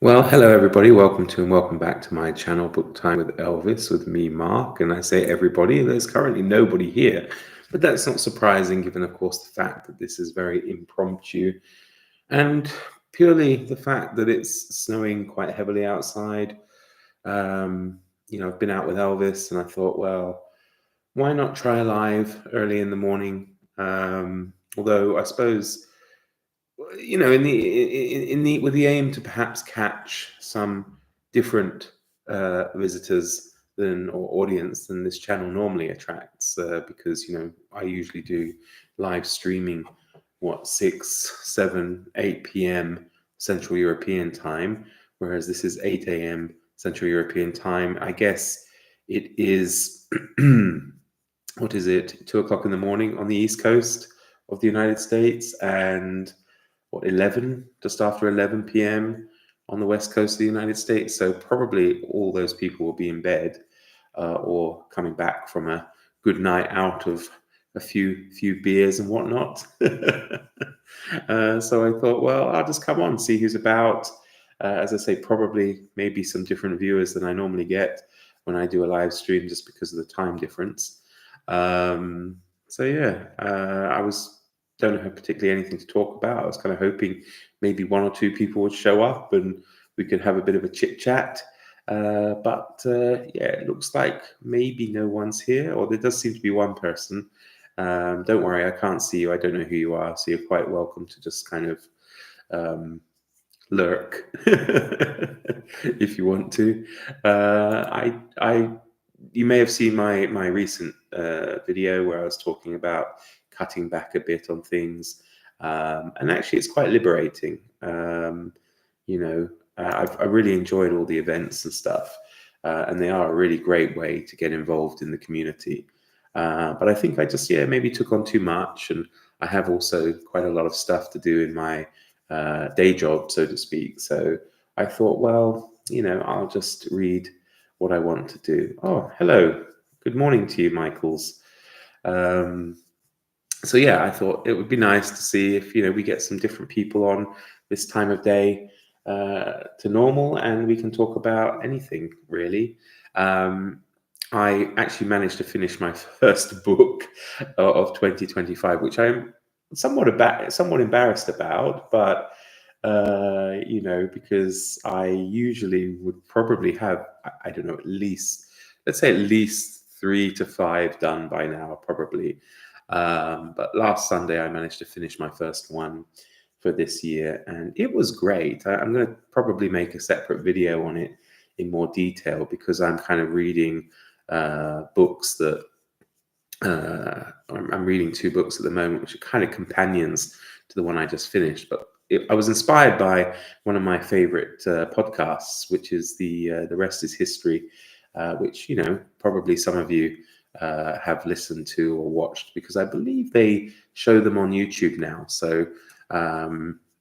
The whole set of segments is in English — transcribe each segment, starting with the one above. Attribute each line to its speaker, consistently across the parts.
Speaker 1: Well, hello everybody. Welcome to and welcome back to my channel, Book Time with Elvis, with me, Mark. And I say everybody, there's currently nobody here, but that's not surprising given, of course, the fact that this is very impromptu and purely the fact that it's snowing quite heavily outside. I've been out with Elvis and I thought, well, why not try live early in the morning? Although I suppose in the with the aim to perhaps catch some different visitors than or audience than this channel normally attracts, because I usually do live streaming 6, 7, 8 p.m. Central European time, whereas this is 8 a.m. Central European time. I guess it is what is it, 2 o'clock in the morning on the East Coast of the United States, and 11, just after 11 p.m. on the West Coast of the United States. So probably all those people will be in bed, or coming back from a good night out of a few beers and whatnot. So I thought, well, I'll just come on, see who's about. As I say, probably maybe some different viewers than I normally get when I do a live stream, just because of the time difference. So yeah, I don't have particularly anything to talk about. I was kind of hoping maybe one or two people would show up and we could have a bit of a chit chat. But it looks like maybe no one's here, or there does seem to be one person. Don't worry, I can't see you. I don't know who you are, so you're quite welcome to just kind of lurk if you want to. You may have seen my recent video where I was talking about cutting back a bit on things, and actually it's quite liberating. I really enjoyed all the events and stuff, and they are a really great way to get involved in the community. But I think I just maybe took on too much, and I have also quite a lot of stuff to do in my day job, so to speak. So I thought, well, I'll just read what I want to do. Oh, hello. Good morning to you, Michaels. So yeah, I thought it would be nice to see if we get some different people on this time of day to normal, and we can talk about anything really. I actually managed to finish my first book of 2025, which I'm somewhat embarrassed about, but because I usually would probably have, I don't know, let's say at least 3 to 5 done by now, probably. But last Sunday, I managed to finish my first one for this year, and it was great. I'm going to probably make a separate video on it in more detail, because I'm kind of reading books that I'm reading 2 books at the moment, which are kind of companions to the one I just finished. But I was inspired by one of my favorite podcasts, which is the Rest is History, which probably some of you have listened to or watched, because I believe they show them on YouTube now. So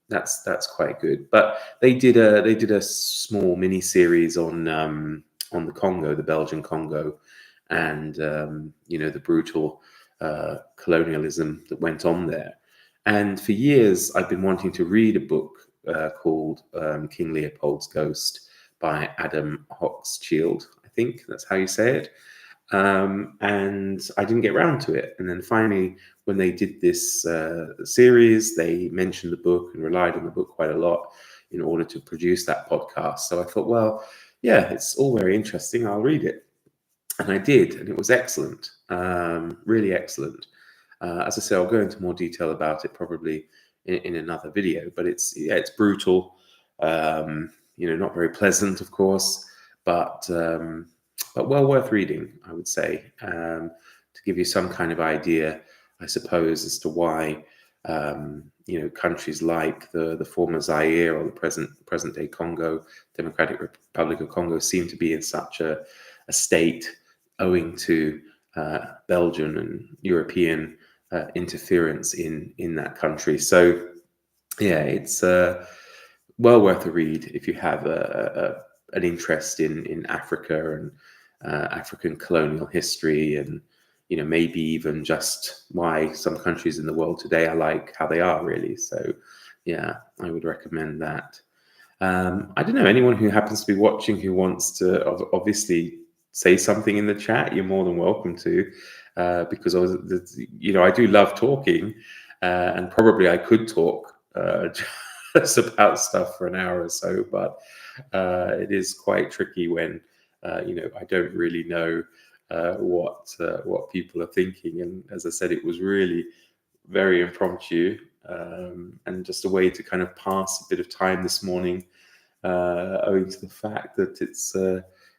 Speaker 1: that's quite good. But they did a small mini series on the Congo, the Belgian Congo, and the brutal colonialism that went on there. And for years, I've been wanting to read a book called King Leopold's Ghost by Adam Hochschild. I think that's how you say it. And I didn't get around to it. And then finally, when they did this series, they mentioned the book and relied on the book quite a lot in order to produce that podcast. So I thought, well, yeah, it's all very interesting. I'll read it. And I did, and it was excellent, really excellent. As I say, I'll go into more detail about it probably in another video, but it's brutal, not very pleasant, of course, but well worth reading, I would say, to give you some kind of idea, I suppose, as to why countries like the former Zaire or the present day Congo, Democratic Republic of Congo, seem to be in such a state owing to Belgian and European interference in that country. So yeah, it's well worth a read if you have an interest in Africa and African colonial history, and maybe even just why some countries in the world today are like how they are, really. So yeah, I would recommend that. I don't know, anyone who happens to be watching who wants to obviously say something in the chat, you're more than welcome to, because I do love talking, and probably I could talk just about stuff for an hour or so, but it is quite tricky when I don't really know what people are thinking. And as I said, it was really very impromptu, and just a way to kind of pass a bit of time this morning, owing to the fact that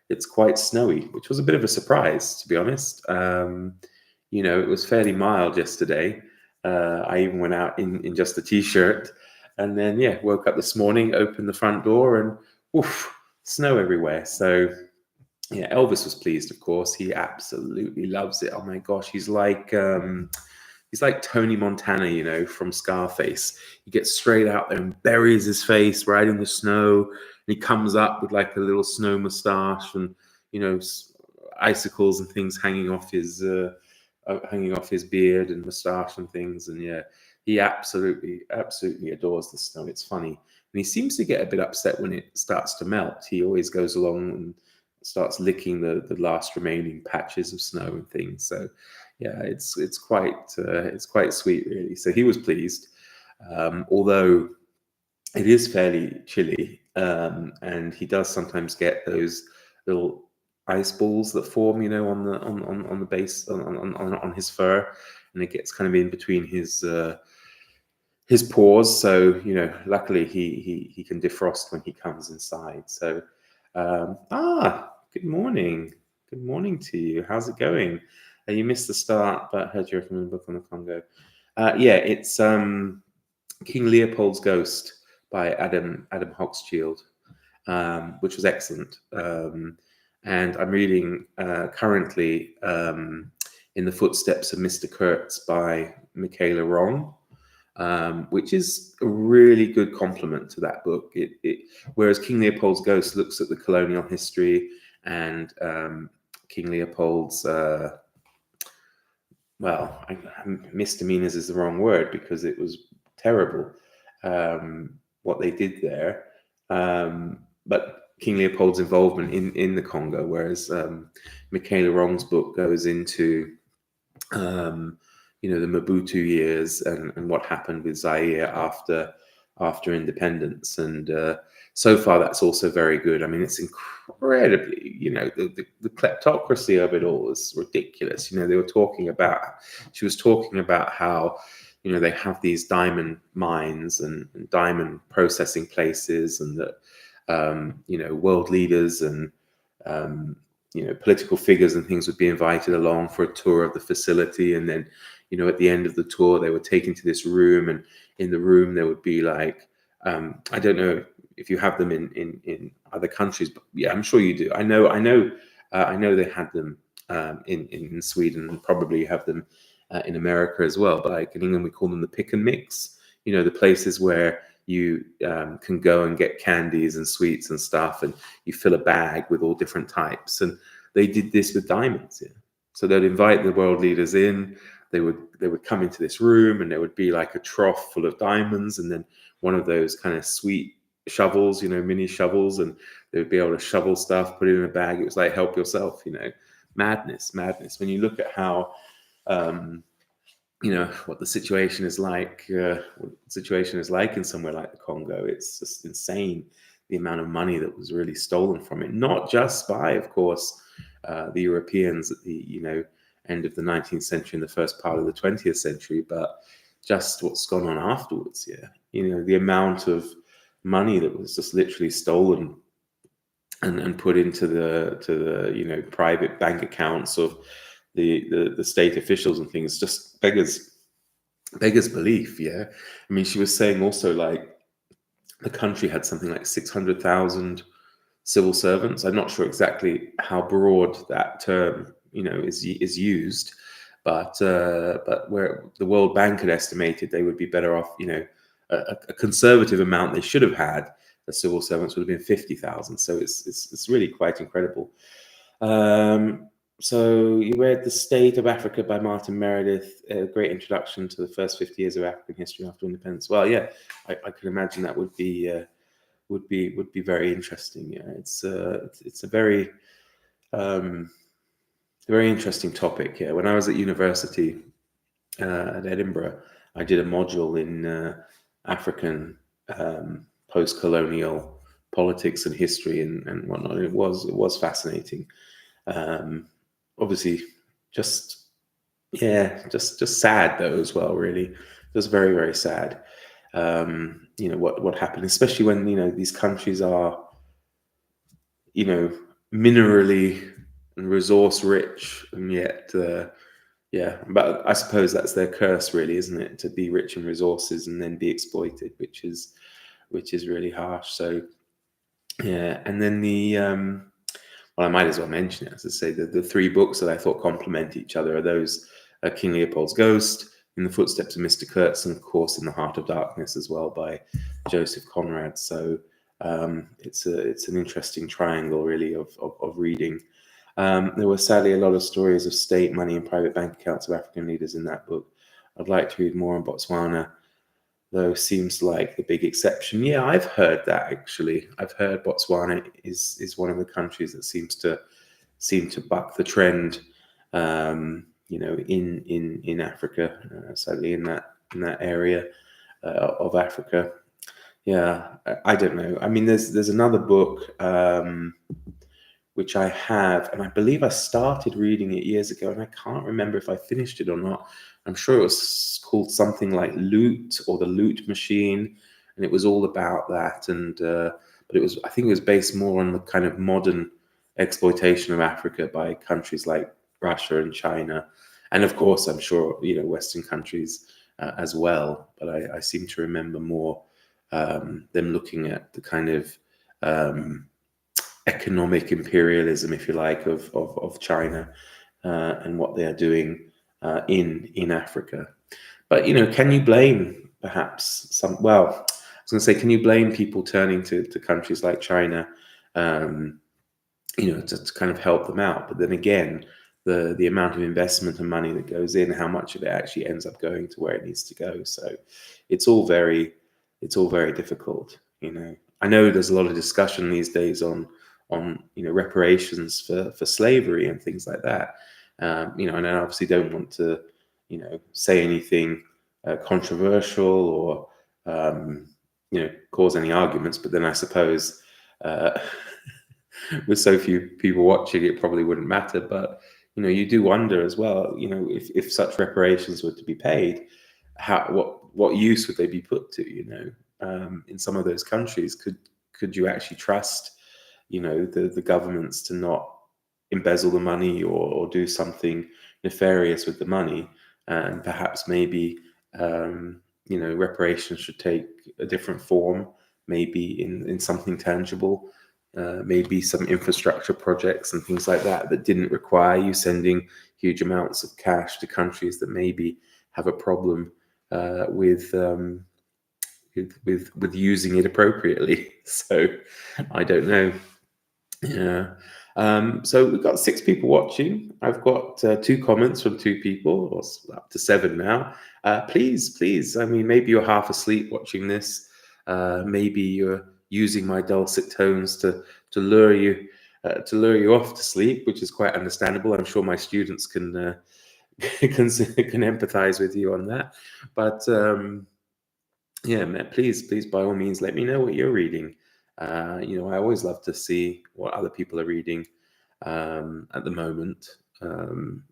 Speaker 1: it's quite snowy, which was a bit of a surprise, to be honest. It was fairly mild yesterday. I even went out in just a t-shirt, and then woke up this morning, opened the front door, and woof, snow everywhere. So yeah, Elvis was pleased, of course. He absolutely loves it. Oh my gosh, he's like Tony Montana, from Scarface. He gets straight out there and buries his face right in the snow, and he comes up with like a little snow mustache and icicles and things hanging off his beard and mustache and things. And yeah, he absolutely adores the snow. It's funny, and he seems to get a bit upset when it starts to melt. He always goes along and starts licking the last remaining patches of snow and things. So yeah, it's quite sweet, really. So he was pleased, although it is fairly chilly, and he does sometimes get those little ice balls that form, on the base on his fur, and it gets kind of in between his paws. So luckily he can defrost when he comes inside. So good morning. Good morning to you. How's it going? You missed the start, but heard you recommend a book on the Congo. It's King Leopold's Ghost by Adam Hochschild, which was excellent. And I'm reading currently In the Footsteps of Mr. Kurtz by Michaela Wrong, which is a really good complement to that book. Whereas King Leopold's Ghost looks at the colonial history and King Leopold's misdemeanors is the wrong word, because it was terrible what they did there. But King Leopold's involvement in the Congo, whereas Michaela Wrong's book goes into the Mobutu years and what happened with Zaire after independence. And so far, that's also very good. I mean, it's incredibly, the kleptocracy of it all is ridiculous. She was talking about how, they have these diamond mines and diamond processing places, and that, world leaders and, political figures and things would be invited along for a tour of the facility. And then, at the end of the tour, they were taken to this room, and in the room there would be like, I don't know if you have them in other countries, but yeah, I'm sure you do. I know they had them in Sweden, and probably have them in America as well. But like in England, we call them the pick and mix. The places where you can go and get candies and sweets and stuff, and you fill a bag with all different types. And they did this with diamonds. Yeah. So they'd invite the world leaders in. They would come into this room, and there would be like a trough full of diamonds, and then one of those kind of sweet shovels, mini shovels, and they would be able to shovel stuff, put it in a bag. It was like, help yourself, madness. When you look at how, what the situation is like, in somewhere like the Congo, it's just insane, the amount of money that was really stolen from it, not just by, of course, the Europeans at the, end of the 19th century and the first part of the 20th century, but just what's gone on afterwards. Yeah. The amount of money that was just literally stolen and put into the private bank accounts of the state officials and things just beggars belief. Yeah. I mean, she was saying also, like, the country had something like 600,000 civil servants. I'm not sure exactly how broad that term is used, but where the World Bank had estimated they would be better off, a conservative amount they should have had as civil servants would have been 50,000. So it's really quite incredible. So you read The State of Africa by Martin Meredith, a great introduction to the first 50 years of African history after independence. Well, yeah, I can imagine that would be would be very interesting. Yeah, it's a very very interesting topic. Yeah, when I was at university at Edinburgh, I did a module in African post-colonial politics and history and whatnot. It was fascinating. Obviously, just just sad though as well. Really, just very very sad. What happened, especially when these countries are minerally and resource rich, and yet but I suppose that's their curse, really, isn't it? To be rich in resources and then be exploited, which is really harsh. So yeah, and then well, I might as well mention it. As I say, the three books that I thought complement each other are those King Leopold's Ghost, In the Footsteps of Mr. Kurtz, and of course In the Heart of Darkness as well by Joseph Conrad. So it's an interesting triangle, really, of reading. There were sadly a lot of stories of state money and private bank accounts of African leaders in that book. I'd like to read more on Botswana, though seems like the big exception. Yeah, I've heard that actually. I've heard Botswana is one of the countries that seem to buck the trend. In Africa, sadly in that area of Africa. Yeah, I don't know. I mean, there's another book which I have, and I believe I started reading it years ago, and I can't remember if I finished it or not. I'm sure it was called something like Loot or the Loot Machine, and it was all about that. And but I think it was based more on the kind of modern exploitation of Africa by countries like Russia and China, and of course, I'm sure Western countries as well. But I seem to remember more them looking at the kind of economic imperialism, if you like, of China and what they are doing in Africa. But can you blame perhaps some? Well, I was going to say, can you blame people turning to countries like China, to kind of help them out? But then again, the amount of investment and money that goes in, how much of it actually ends up going to where it needs to go. So it's all very difficult. I know there's a lot of discussion these days on reparations for slavery and things like that. And I obviously don't want to say anything controversial or cause any arguments. But then I suppose with so few people watching, it probably wouldn't matter. But you do wonder as well. If such reparations were to be paid, what use would they be put to? In some of those countries, could you actually trust the governments to not embezzle the money or do something nefarious with the money? And perhaps maybe reparations should take a different form, maybe in something tangible, maybe some infrastructure projects and things like that didn't require you sending huge amounts of cash to countries that maybe have a problem with using it appropriately. So I don't know. Yeah. So we've got 6 people watching. I've got 2 comments from 2 people, or up to 7 now. Please. I mean, maybe you're half asleep watching this. Maybe you're using my dulcet tones to lure you off to sleep, which is quite understandable. I'm sure my students can empathize with you on that. But please, by all means, let me know what you're reading. I always love to see what other people are reading at the moment, and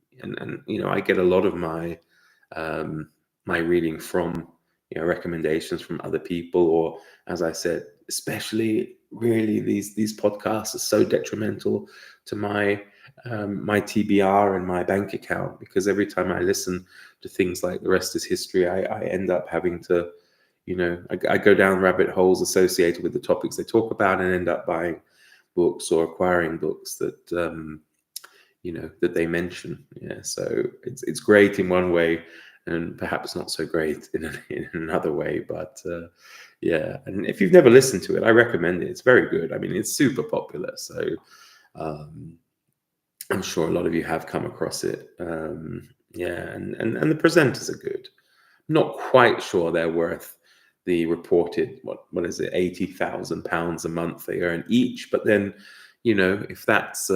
Speaker 1: I get a lot of my my reading from recommendations from other people, or as I said, especially really these podcasts are so detrimental to my my TBR and my bank account, because every time I listen to things like The Rest is History, I end up having to I go down rabbit holes associated with the topics they talk about and end up buying books or acquiring books that that they mention. Yeah, so it's great in one way, and perhaps not so great in another way. But and if you've never listened to it, I recommend it. It's very good. I mean, it's super popular, so I'm sure a lot of you have come across it. And the presenters are good. Not quite sure they're worth the reported what is it, £80,000 a month they earn each. But then, if that's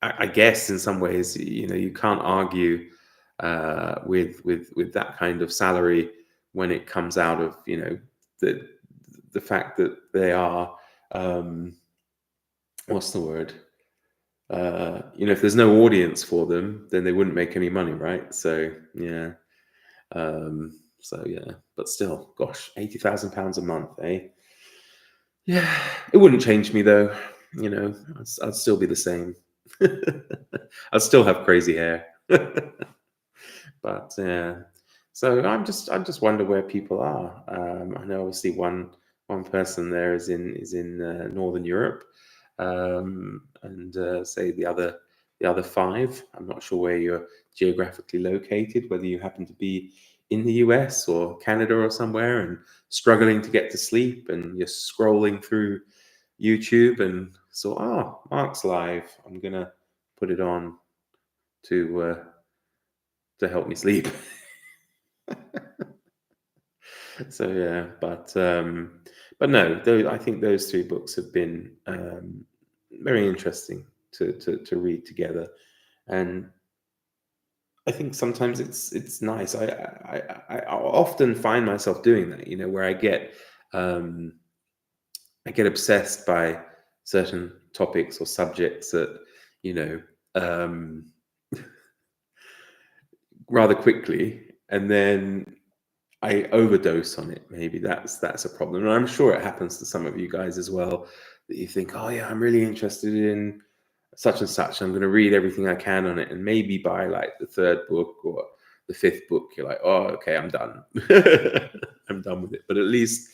Speaker 1: I guess in some ways, you can't argue with that kind of salary when it comes out of the fact that they are what's the word? If there's no audience for them, then they wouldn't make any money, right? So yeah, but still, gosh, £80,000 a month, eh? Yeah, it wouldn't change me though. I'd still be the same. I'd still have crazy hair. But yeah, so I just wonder where people are. I know obviously one person there is in Northern Europe, and say the other five. I'm not sure where you're geographically located, whether you happen to be in the US or Canada or somewhere and struggling to get to sleep, and you're scrolling through YouTube and Mark's live. I'm gonna put it on to help me sleep. So yeah, but no, I think those three books have been very interesting to read together, and I think sometimes it's nice. I often find myself doing that, where I get obsessed by certain topics or subjects that um, rather quickly, and then I overdose on it. Maybe that's a problem, and I'm sure it happens to some of you guys as well. That you think, oh yeah, I'm really interested in such and such. I'm going to read everything I can on it, and maybe by like the third book or the fifth book, you're like, oh, okay, I'm done. I'm done with it. But at least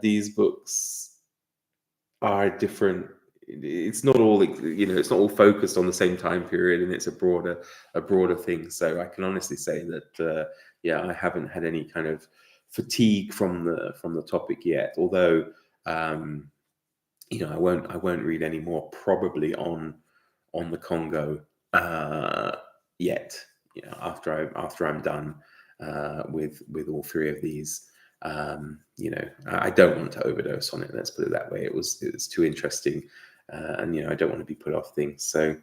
Speaker 1: these books are different. It's not all it's not all focused on the same time period, and it's a broader thing. So I can honestly say that yeah, I haven't had any kind of fatigue from the topic yet. Although I won't read any more probably on the Congo yet. After I'm done with all three of these. I don't want to overdose on it. Let's put it that way. It's too interesting, and I don't want to be put off things. So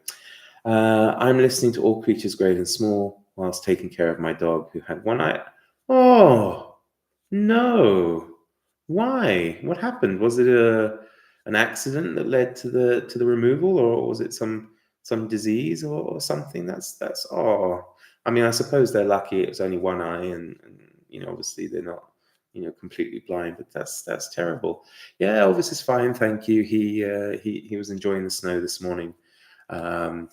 Speaker 1: I'm listening to All Creatures Great and Small whilst taking care of my dog who had one eye. Oh no! Why? What happened? Was it an accident that led to the removal, or was it some disease or something? That's oh. I mean, I suppose they're lucky. It was only one eye, and obviously they're not completely blind, but that's terrible. Yeah, Elvis is fine, thank you. He was enjoying the snow this morning.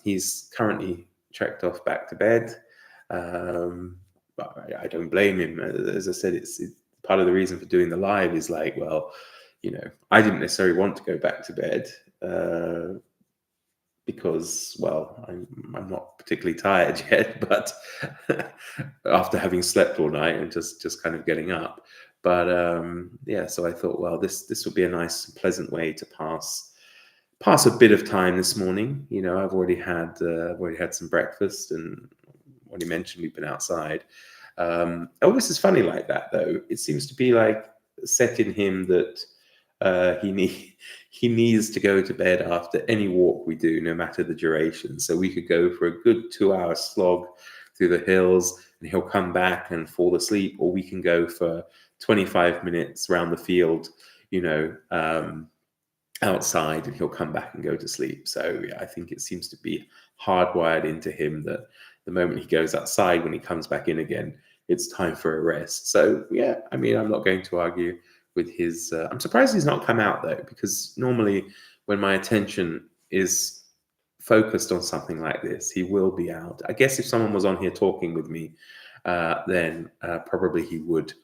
Speaker 1: He's currently trekked off back to bed. But I don't blame him. As I said, it's part of the reason for doing the live is like, well, I didn't necessarily want to go back to bed because, well, I'm not particularly tired yet, but after having slept all night and just kind of getting up. But yeah, so I thought, well, this would be a nice, pleasant way to pass a bit of time this morning. I've already had some breakfast, and already mentioned we've been outside. Elvis is funny like that, though. It seems to be like set in him that he needs to go to bed after any walk we do, no matter the duration. So we could go for a good 2-hour slog through the hills, and he'll come back and fall asleep, or we can go for 25 minutes around the field, outside, and he'll come back and go to sleep. So yeah, I think it seems to be hardwired into him that the moment he goes outside, when he comes back in again, it's time for a rest. So yeah, I mean, I'm not going to argue with his. I'm surprised he's not come out though, because normally when my attention is focused on something like this, he will be out. I guess if someone was on here talking with me, then probably he would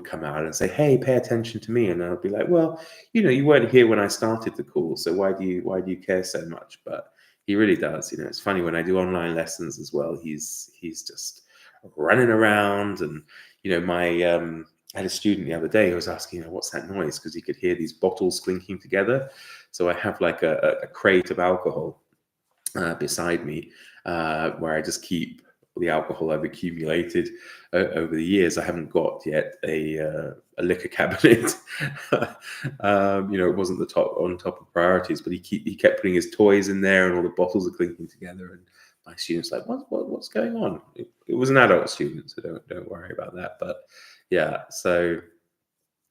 Speaker 1: come out and say, "Hey, pay attention to me," and I'll be like, "Well, you weren't here when I started the call, so why do you care so much?" But he really does. It's funny when I do online lessons as well. He's just running around, and I had a student the other day who was asking, what's that noise? Because he could hear these bottles clinking together. So I have like a crate of alcohol beside me, where I just keep all the alcohol I've accumulated over the years. I haven't got yet a liquor cabinet. It wasn't on top of priorities, but he kept putting his toys in there, and all the bottles are clinking together. And my students like, what's going on? It was an adult student, so don't worry about that. But yeah, so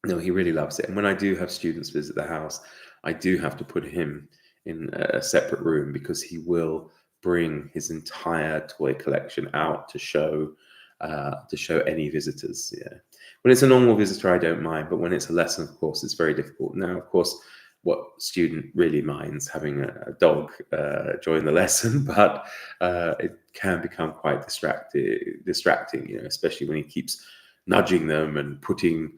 Speaker 1: no, he really loves it. And when I do have students visit the house, I do have to put him in a separate room because he will bring his entire toy collection out to show any visitors. Yeah. When it's a normal visitor, I don't mind, but when it's a lesson, of course, it's very difficult. Now, of course, what student really minds having a dog join the lesson, but it can become quite distracting, especially when he keeps nudging them and putting,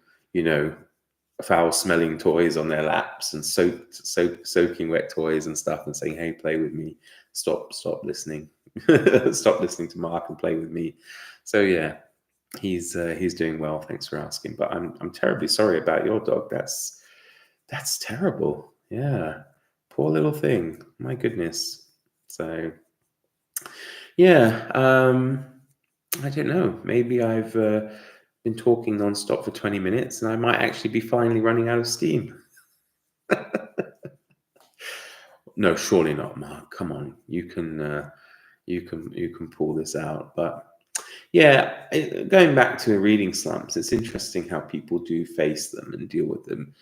Speaker 1: foul-smelling toys on their laps and soaking wet toys and stuff, and saying, "Hey, play with me. Stop listening. Stop listening to Mark and play with me." So yeah, he's doing well. Thanks for asking. But I'm terribly sorry about your dog. That's terrible. Yeah, poor little thing. My goodness. So yeah, I don't know. Maybe I've been talking nonstop for 20 minutes, and I might actually be finally running out of steam. No, surely not, Mark. Come on, you can pull this out. But yeah, going back to reading slumps, it's interesting how people do face them and deal with them.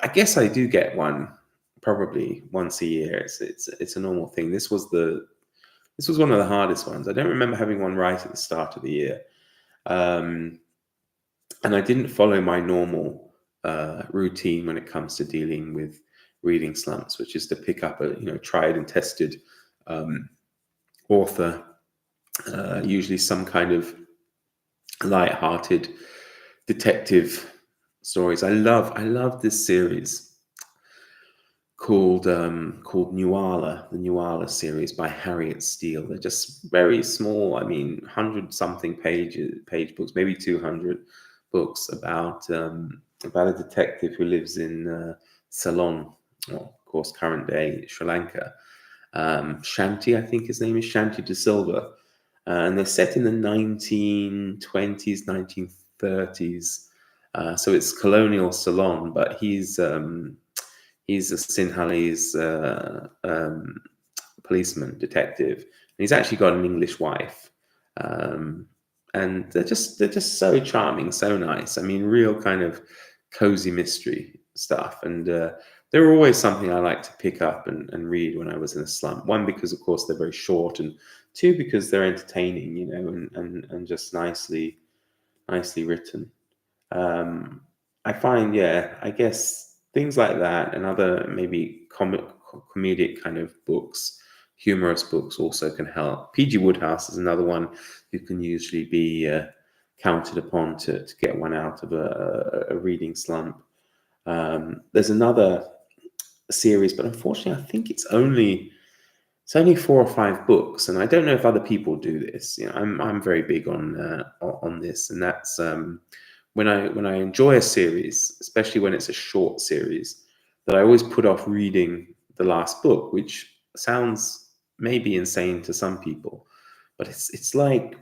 Speaker 1: I guess I do get one probably once a year. It's a normal thing. This was one of the hardest ones. I don't remember having one right at the start of the year. And I didn't follow my normal routine when it comes to dealing with reading slumps, which is to pick up a tried and tested author, usually some kind of light-hearted detective stories. I love this series called Nuala, the Nuala series by Harriet Steele. They're just very small. 100-something page books, maybe 200 books about a detective who lives in Ceylon, of course, current day Sri Lanka. Shanti, I think his name is Shanti De Silva, and they're set in the 1920s, 1930s. So it's colonial Ceylon, but he's a Sinhalese policeman, detective, and he's actually got an English wife. And they're just so charming, so nice. Real kind of cozy mystery stuff. And they were always something I like to pick up and read when I was in a slump. One, because of course they're very short, and two, because they're entertaining, and just nicely written. I find, I guess things like that and other maybe comedic kind of books, humorous books also can help. P.G. Wodehouse is another one who can usually be counted upon to get one out of a reading slump. There's another series, but unfortunately, I think it's only 4 or 5 books, and I don't know if other people do this. I'm very big on this, and that's when I enjoy a series, especially when it's a short series, that I always put off reading the last book, which sounds maybe insane to some people, but it's like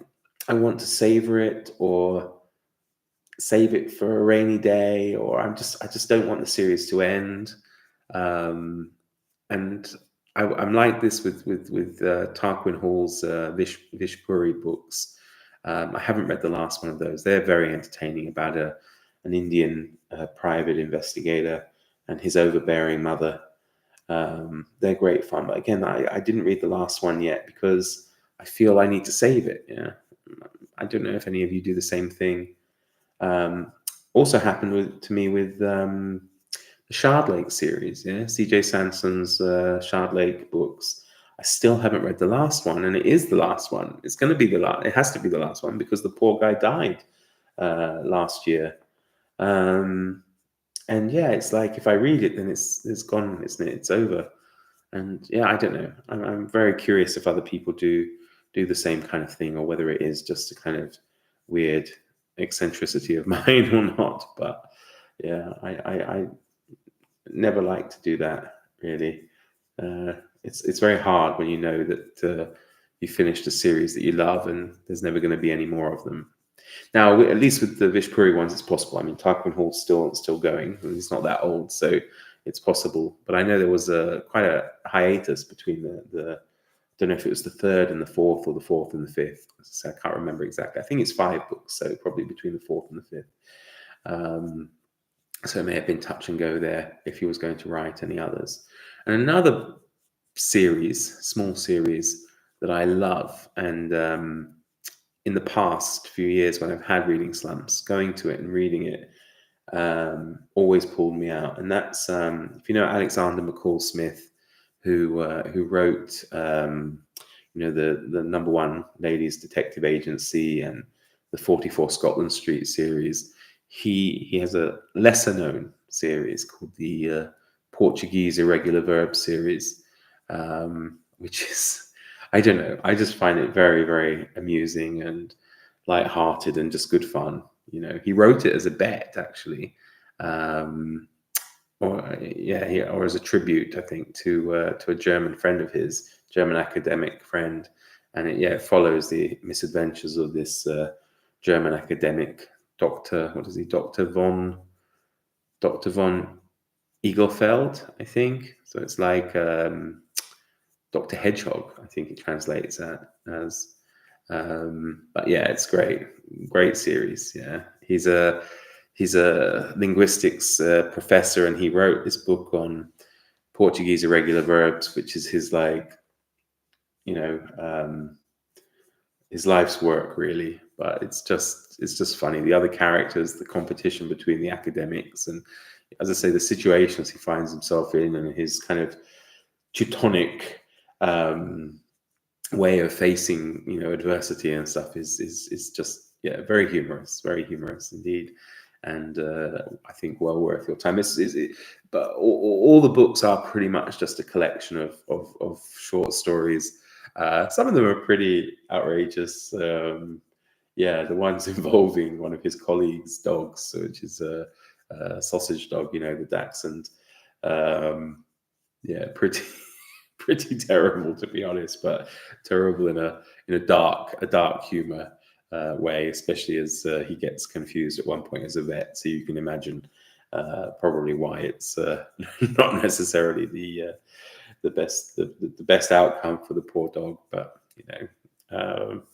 Speaker 1: I want to savor it or save it for a rainy day, or I just don't want the series to end. And I'm like this with Tarquin Hall's Vishpuri books. I haven't read the last one of those. They're very entertaining, about an Indian private investigator and his overbearing mother. They're great fun. But again, I didn't read the last one yet because I feel I need to save it. Yeah, I don't know if any of you do the same thing. Also happened to me with the Shard Lake series. Yeah, C.J. Sanson's Shard Lake books. I still haven't read the last one, and it is the last one. It's going to be the last. It has to be the last one because the poor guy died last year. And yeah, it's like if I read it, then it's gone, isn't it? It's over. And yeah, I don't know. I'm very curious if other people do the same kind of thing, or whether it is just a kind of weird eccentricity of mine or not. But yeah, I never like to do that, really. It's very hard when you know that you finished a series that you love, and there's never going to be any more of them. Now, at least with the Vishpuri ones, it's possible. I mean, Tarquin Hall's still going, and he's not that old, so it's possible. But I know there was quite a hiatus between the I don't know if it was the third and the fourth, or the fourth and the fifth. So I can't remember exactly. I think it's 5 books, so probably between the fourth and the fifth. So it may have been touch and go there if he was going to write any others. And another series, small series that I love, and in the past few years when I've had reading slumps, going to it and reading it always pulled me out. And that's if you know Alexander McCall Smith, who wrote the number 1 ladies detective agency and the 44 Scotland Street series. He has a lesser known series called the Portuguese Irregular Verb series, which is, I don't know, I just find it very, very amusing and light-hearted and just good fun. He wrote it as a bet, actually, or as a tribute, I think, to a German friend of his, German academic friend, and it follows the misadventures of this German academic, Dr. von Eaglefeld, I think. So it's like Dr. Hedgehog, I think it translates as. But yeah, it's great series. Yeah, he's a linguistics professor, and he wrote this book on Portuguese irregular verbs, which is his his life's work, really. But it's just funny. The other characters, the competition between the academics, and as I say, the situations he finds himself in, and his kind of Teutonic way of facing adversity and stuff is just very humorous indeed, and I think well worth your time. But all the books are pretty much just a collection of short stories. Some of them are pretty outrageous. The ones involving one of his colleagues' dogs, which is a sausage dog, the Dachshund. Pretty terrible, to be honest, but terrible in a dark humor way, especially as he gets confused at one point as a vet. So you can imagine probably why it's not necessarily the best outcome for the poor dog, but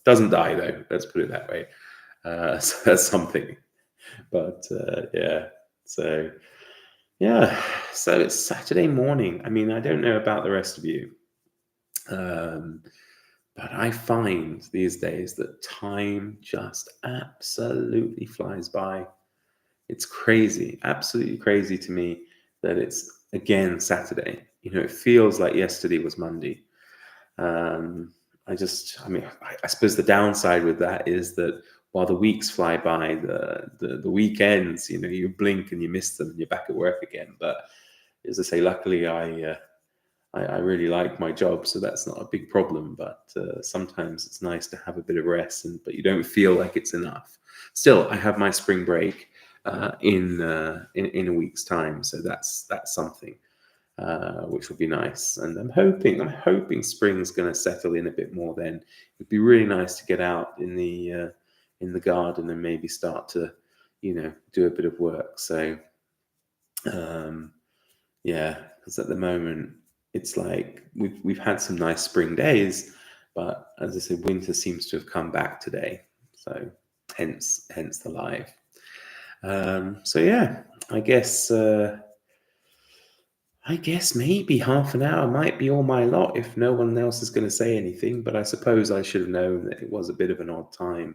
Speaker 1: doesn't die though. Let's put it that way. So that's something. But so it's Saturday morning. I mean, I don't know about the rest of you, but I find these days that time just absolutely flies by. It's crazy, absolutely crazy to me that it's again Saturday. It feels like yesterday was Monday. I suppose the downside with that is that while the weeks fly by, the weekends, you blink and you miss them and you're back at work again. But as I say, luckily I really like my job, so that's not a big problem. But sometimes it's nice to have a bit of rest, but you don't feel like it's enough. Still, I have my spring break in a week's time, so that's something. Which will be nice, and I'm hoping spring's going to settle in a bit more. Then it'd be really nice to get out in the garden and maybe start to do a bit of work. So because at the moment it's like we've had some nice spring days, but as I said, winter seems to have come back today, so hence the live. I guess maybe half an hour might be all my lot if no one else is going to say anything. But I suppose I should have known that it was a bit of an odd time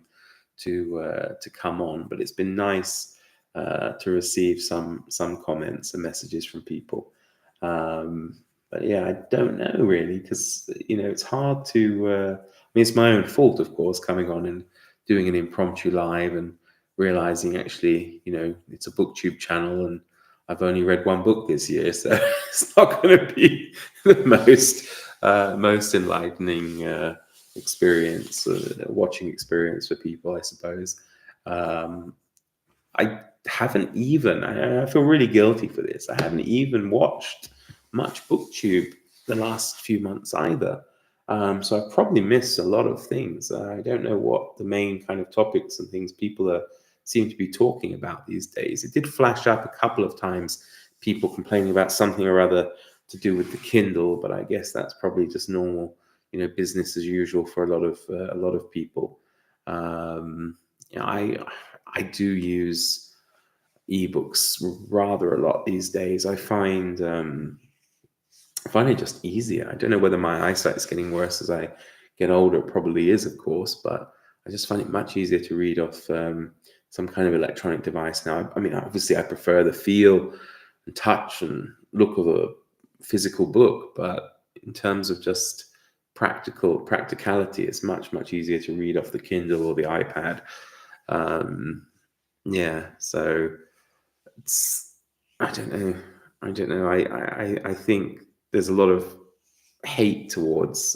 Speaker 1: to come on. But it's been nice to receive some comments and messages from people. But yeah, I don't know really, because it's hard to. It's my own fault, of course, coming on and doing an impromptu live and realizing actually, it's a BookTube channel and I've only read one book this year, so it's not going to be the most enlightening experience, watching experience for people, I suppose. I haven't even, I feel really guilty for this, I haven't even watched much BookTube the last few months either. So I probably miss a lot of things. I don't know what the main kind of topics and things people seem to be talking about these days. It did flash up a couple of times, people complaining about something or other to do with the Kindle, but I guess that's probably just normal, business as usual for a lot of people. I do use ebooks rather a lot these days. I find it just easier. I don't know whether my eyesight is getting worse as I get older. It probably is, of course, but I just find it much easier to read off some kind of electronic device now. I mean, obviously, I prefer the feel and touch and look of a physical book, but in terms of just practicality, it's much easier to read off the Kindle or the iPad. So I don't know. I think there's a lot of hate towards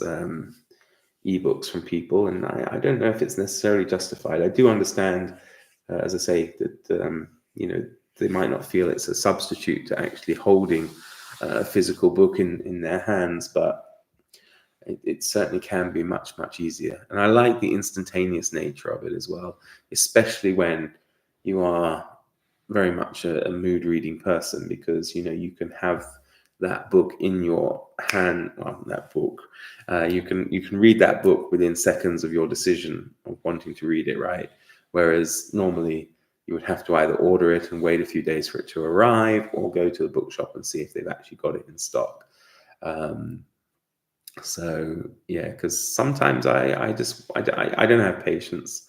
Speaker 1: ebooks from people, and I don't know if it's necessarily justified. I do understand, as I say, that they might not feel it's a substitute to actually holding a physical book in their hands, but it certainly can be much easier. And I like the instantaneous nature of it as well, especially when you are very much a mood reading person, because you can have that book in your hand. Well, that book, you can read that book within seconds of your decision of wanting to read it, right? Whereas normally you would have to either order it and wait a few days for it to arrive, or go to the bookshop and see if they've actually got it in stock. So yeah, because sometimes I don't have patience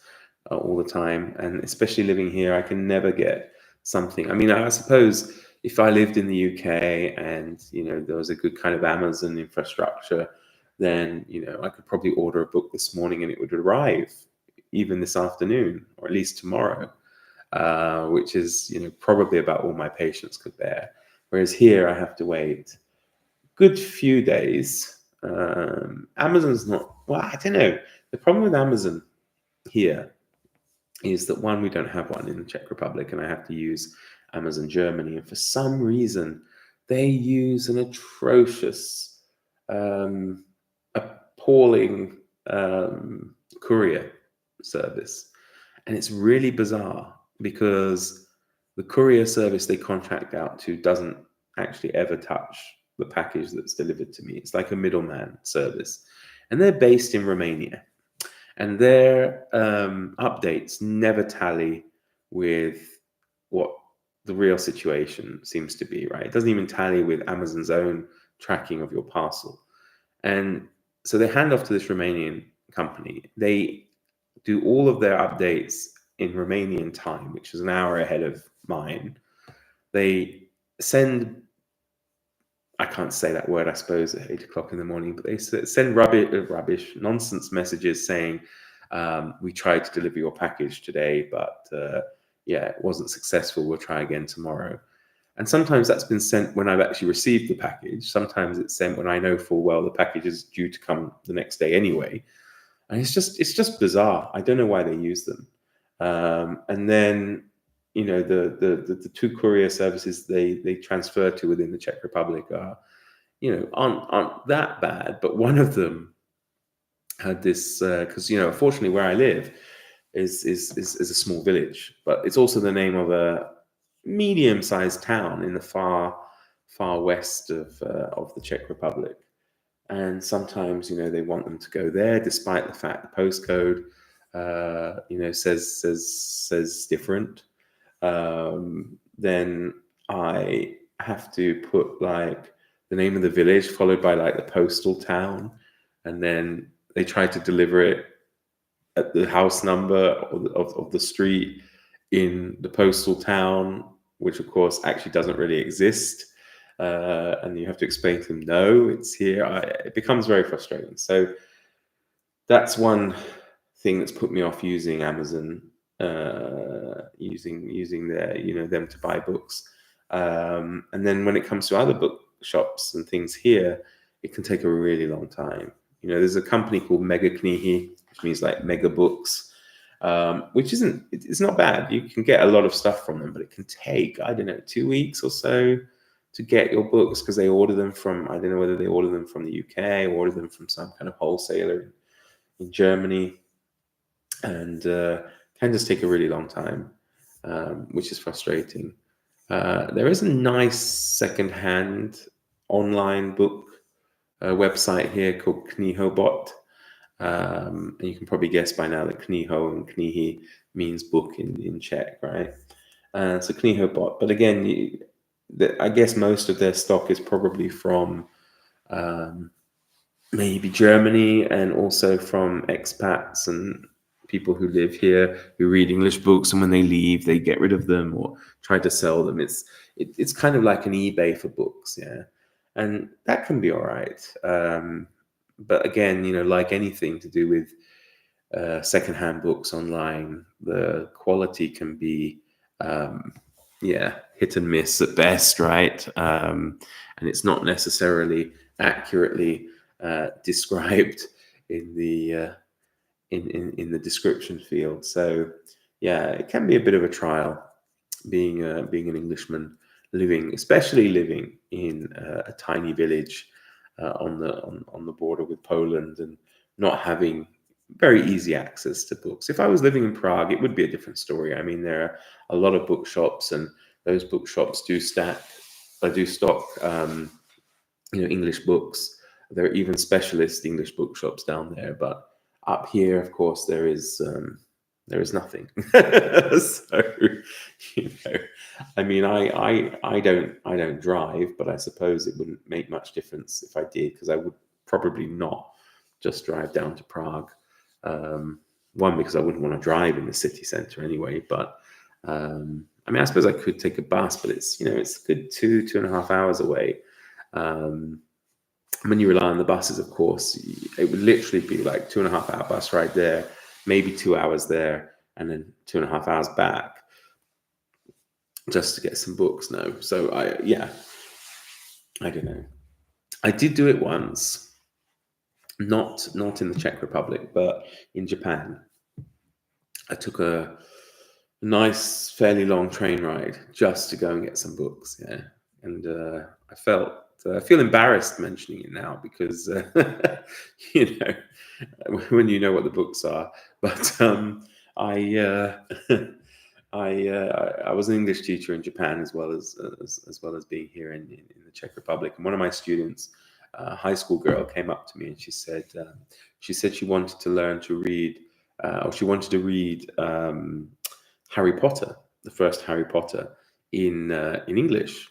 Speaker 1: all the time, and especially living here, I can never get something. I mean, I suppose if I lived in the UK and there was a good kind of Amazon infrastructure, then I could probably order a book this morning and it would arrive even this afternoon, or at least tomorrow, which is probably about all my patience could bear. Whereas here, I have to wait a good few days. Amazon's not, well, I don't know. The problem with Amazon here is that, one, we don't have one in the Czech Republic, and I have to use Amazon Germany. And for some reason, they use an atrocious, appalling courier service. And it's really bizarre because the courier service they contract out to doesn't actually ever touch the package that's delivered to me. It's like a middleman service. And they're based in Romania. And their updates never tally with what the real situation seems to be, right? It doesn't even tally with Amazon's own tracking of your parcel. And so they hand off to this Romanian company. They do all of their updates in Romanian time, which is an hour ahead of mine. They send, I can't say that word, I suppose, at 8 o'clock in the morning, but they send rubbish, nonsense messages saying, we tried to deliver your package today, but it wasn't successful. We'll try again tomorrow. And sometimes that's been sent when I've actually received the package. Sometimes it's sent when I know full well the package is due to come the next day anyway. And it's just bizarre. I don't know why they use them. And then the two courier services they transfer to within the Czech Republic are aren't that bad, but one of them had this, because unfortunately where I live is a small village, but it's also the name of a medium-sized town in the far west of the Czech Republic. And sometimes they want them to go there, despite the fact the postcode says different. Then I have to put like the name of the village followed by like the postal town, and then they try to deliver it at the house number of the street in the postal town, which of course actually doesn't really exist. And you have to explain to them, no, it's here. It becomes very frustrating. So that's one thing that's put me off using Amazon, using their, them to buy books. And then when it comes to other bookshops and things here, it can take a really long time. There's a company called Mega Knihy, which means like mega books, which it's not bad. You can get a lot of stuff from them, but it can take, I don't know, 2 weeks or so to get your books because they order them from, I don't know whether they order them from the UK or order them from some kind of wholesaler in Germany, and can just take a really long time, which is frustrating. There is a nice second-hand online book website here called Knihobot. And you can probably guess by now that Kniho and Knihy means book in Czech, right? So Knihobot. But again, I guess most of their stock is probably from maybe Germany, and also from expats and people who live here who read English books, and when they leave, they get rid of them or try to sell them. It's kind of like an eBay for books, yeah, and that can be all right. But again, like anything to do with secondhand books online, the quality can be, hit and miss at best, right? And it's not necessarily accurately described in the in the description field. So yeah, it can be a bit of a trial being an Englishman especially living in a tiny village on the border with Poland, and not having very easy access to books. If I was living in Prague, it would be a different story. I mean, there are a lot of bookshops, and those bookshops do stock English books. There are even specialist English bookshops down there, but up here, of course, there is nothing. So, I mean, I don't drive, but I suppose it wouldn't make much difference if I did, because I would probably not just drive down to Prague. One, because I wouldn't want to drive in the city centre anyway, but I mean, I suppose I could take a bus, but it's a good 2.5 hours away. When you rely on the buses, of course, it would literally be like 2.5 hour bus ride there, maybe 2 hours there, and then 2.5 hours back just to get some books. No, so I don't know. I did do it once, not in the Czech Republic, but in Japan. I took a nice, fairly long train ride just to go and get some books. Yeah, and I feel embarrassed mentioning it now, because when you know what the books are. But I was an English teacher in Japan, as well as being here in the Czech Republic. And one of my students, a high school girl, came up to me and she said she wanted to learn to read, or she wanted to read Harry Potter, the first Harry Potter, in English.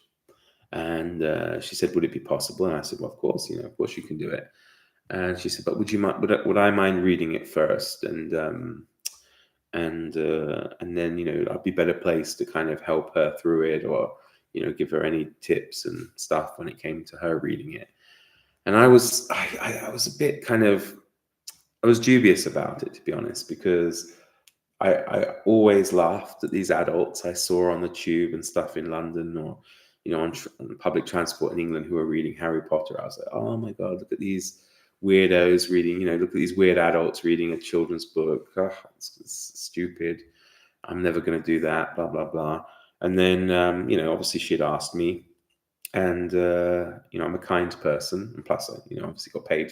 Speaker 1: And she said, "Would it be possible?" And I said, "Well, of course, of course you can do it." And she said, "But would I mind reading it first? And then I'd be better placed to kind of help her through it, or give her any tips and stuff when it came to her reading it." And I was a bit I was dubious about it, to be honest, because I always laughed at these adults I saw on the tube and stuff in London, or on public transport in England, who were reading Harry Potter. I was like, oh my God, look at these weirdos reading, look at these weird adults reading a children's book. Oh, it's stupid. I'm never going to do that, blah, blah, blah. And then, obviously she had asked me, and, I'm a kind person. And plus, I, obviously got paid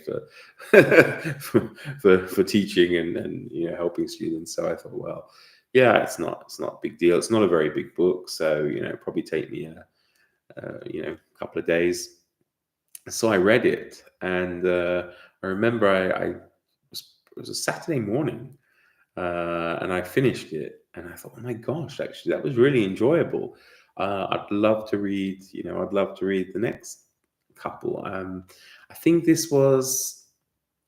Speaker 1: for teaching and helping students. So I thought, well, yeah, it's not a big deal. It's not a very big book. So, it'd probably take me a couple of days. So I read it, and I remember it was a Saturday morning, and I finished it, and I thought, oh my gosh, actually, that was really enjoyable. I'd love to read, the next couple. I think this was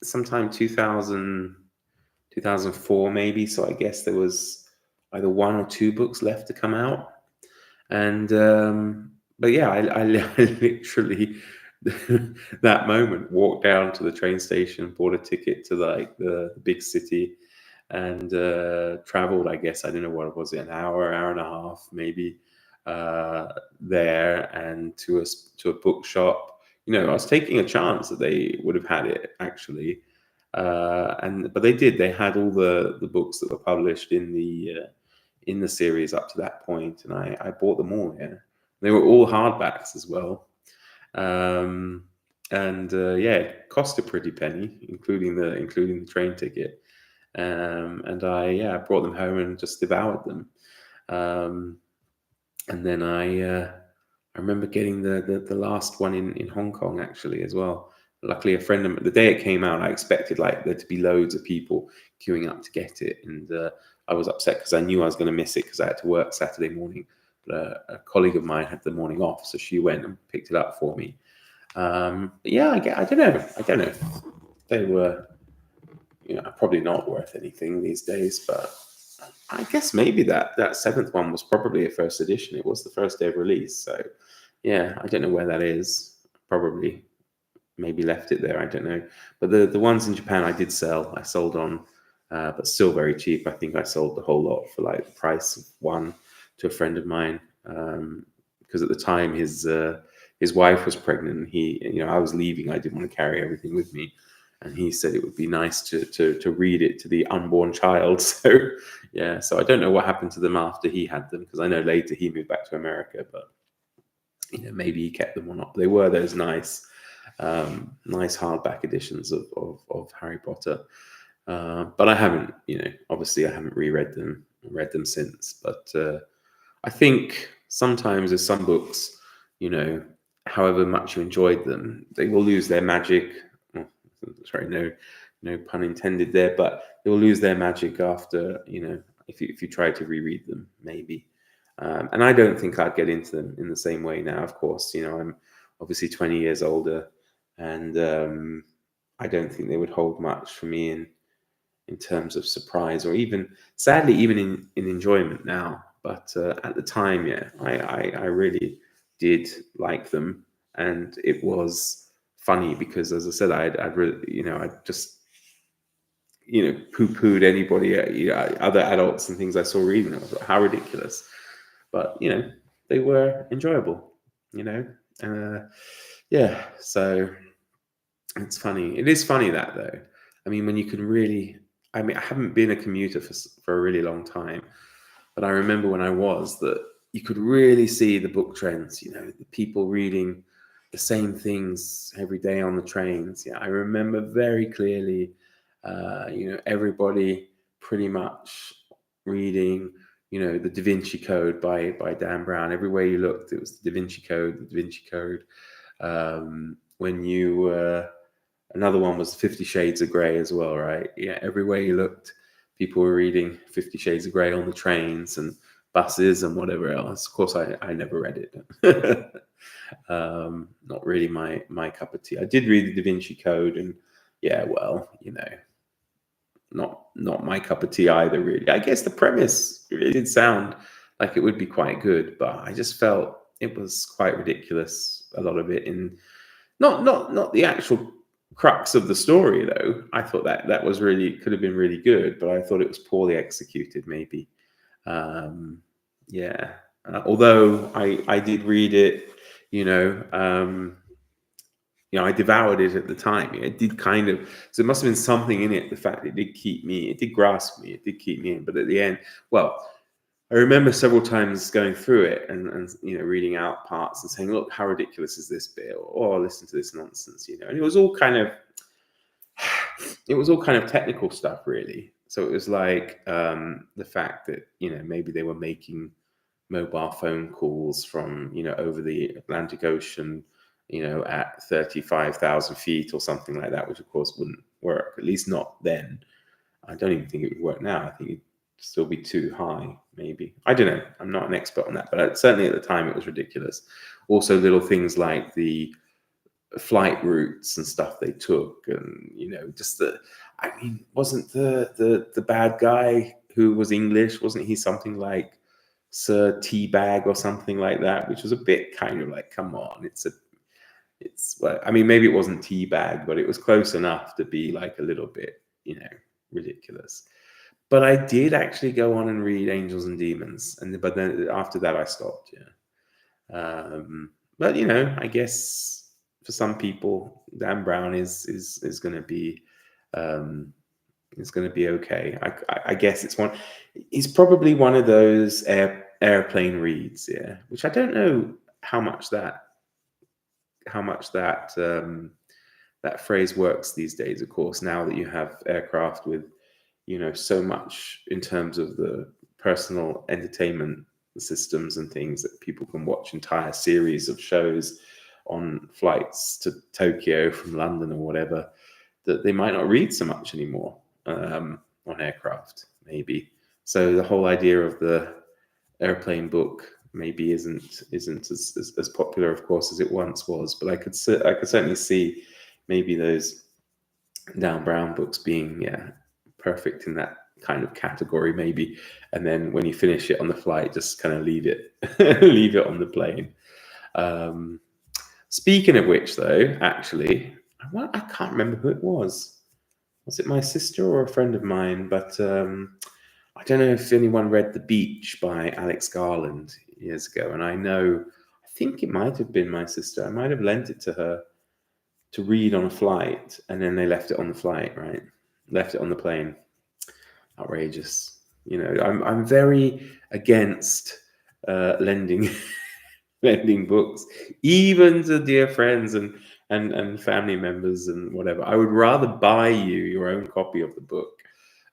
Speaker 1: sometime 2004 maybe. So I guess there was either one or two books left to come out. And but yeah, I literally that moment walked down to the train station, bought a ticket to the big city, and traveled. I guess, I don't know, what was it, an hour and a half maybe, there, and to a bookshop. I was taking a chance that they would have had it, actually, but they did. They had all the books that were published in the series up to that point, and I bought them all. Yeah, They were all hardbacks as well. Um, and yeah, it cost a pretty penny, including the train ticket. And I brought them home and just devoured them. Um, and then I remember getting the last one in Hong Kong actually as well. Luckily, a friend of the day it came out, I expected like there to be loads of people queuing up to get it, and I was upset because I knew I was going to miss it because I had to work Saturday morning. But a colleague of mine had the morning off, so she went and picked it up for me. Yeah, I don't know. I don't know if they were, probably not worth anything these days, but I guess maybe that seventh one was probably a first edition. It was the first day of release, so yeah, I don't know where that is. Probably maybe left it there. I don't know. But the ones in Japan I did sell. I sold on, but still very cheap. I think I sold the whole lot for like the price of one to a friend of mine. Because at the time his wife was pregnant. And I was leaving. I didn't want to carry everything with me. And he said it would be nice to read it to the unborn child. So yeah, so I don't know what happened to them after he had them, because I know later he moved back to America, but maybe he kept them or not. They were those nice hardback editions of Harry Potter. But I haven't, obviously I haven't read them since. But I think sometimes there's some books, however much you enjoyed them, they will lose their magic. Oh, sorry, no pun intended there, but they will lose their magic after, if you try to reread them, maybe. And I don't think I'd get into them in the same way now. Of course, I'm obviously 20 years older, and I don't think they would hold much for me in terms of surprise, or even, sadly, even in enjoyment now. But at the time, yeah, I really did like them, and it was funny because, as I said, I'd really, I just poo-pooed anybody, other adults and things I saw reading. I was like, how ridiculous. But they were enjoyable. Yeah. So it's funny. It is funny that, though. I mean, when you can really, I mean, I haven't been a commuter for a really long time, but I remember when I was, that you could really see the book trends. The people reading the same things every day on the trains. Yeah, I remember very clearly. Everybody pretty much reading, the Da Vinci Code by Dan Brown. Everywhere you looked, it was the Da Vinci Code, the Da Vinci Code. When you another one was 50 Shades of Grey as well, right? Yeah, everywhere you looked, people were reading 50 Shades of Grey on the trains and buses and whatever else. Of course, I never read it. Not really my cup of tea. I did read the Da Vinci Code, and yeah, well, not my cup of tea either, really. I guess the premise really did sound like it would be quite good, but I just felt it was quite ridiculous, a lot of it, in not the actual crux of the story, though. I thought that was really, could have been really good, but I thought it was poorly executed, maybe. Yeah. Although I did read it, I devoured it at the time. It did kind of, so it must have been something in it. The fact it did grasp me, it did keep me in. But at the end, well, I remember several times going through it and reading out parts and saying, "Look, how ridiculous is this bit?" Or, "Oh, listen to this nonsense," And it was all kind of technical stuff, really. So it was like the fact that maybe they were making mobile phone calls from over the Atlantic Ocean, at 35,000 feet or something like that, which of course wouldn't work, at least not then. I don't even think it would work now. I think it'd still be too high, maybe. I don't know. I'm not an expert on that, but certainly at the time it was ridiculous. Also, little things like the flight routes and stuff they took, and wasn't the bad guy who was English, wasn't he something like Sir Teabag or something like that, which was a bit kind of like, come on, well, I mean, maybe it wasn't Teabag, but it was close enough to be like a little bit, ridiculous. But I did actually go on and read Angels and Demons, but then after that I stopped. Yeah. But I guess for some people, Dan Brown is going to be okay. I guess he's probably one of those airplane reads, yeah, which I don't know. how much that that phrase works these days. Of course, now that you have aircraft with, so much in terms of the personal entertainment systems and things, that people can watch entire series of shows on flights to Tokyo from London or whatever, that they might not read so much anymore on aircraft, maybe. So the whole idea of the airplane book maybe isn't as popular, of course, as it once was. But I could certainly see maybe those Dan Brown books being perfect in that kind of category, maybe. And then when you finish it on the flight, just kind of leave it leave it on the plane. Speaking of which, though, actually, I can't remember who it was. Was it my sister or a friend of mine? But I don't know if anyone read The Beach by Alex Garland years ago. And I think it might have been my sister. I might have lent it to her to read on a flight, and then they left it on the flight, right? Left it on the plane. Outrageous. I'm very against lending lending books, even to dear friends and family members and whatever. I would rather buy you your own copy of the book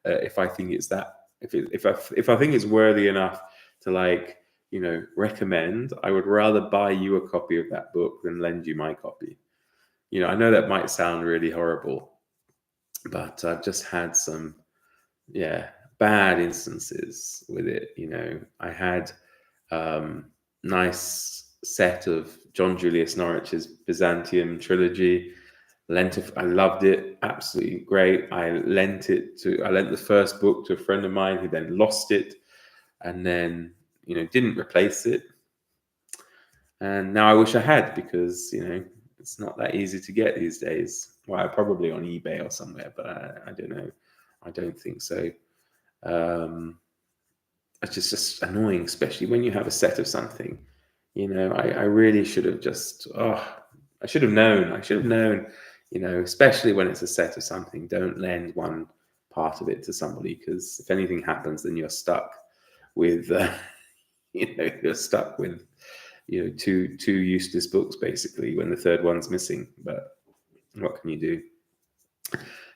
Speaker 1: if I think it's that. If I think it's worthy enough to recommend, I would rather buy you a copy of that book than lend you my copy. I know that might sound really horrible, but I've just had some bad instances with it. I had nice set of John Julius Norwich's Byzantium trilogy. I loved it, absolutely great. I lent the first book to a friend of mine who then lost it, and then didn't replace it. And now I wish I had, because it's not that easy to get these days. Well, probably on eBay or somewhere, but I don't know. I don't think so. It's just annoying, especially when you have a set of something. I really should have I should have known. Especially when it's a set of something, don't lend one part of it to somebody, because if anything happens, then you're stuck with, two useless books, basically, when the third one's missing. But what can you do?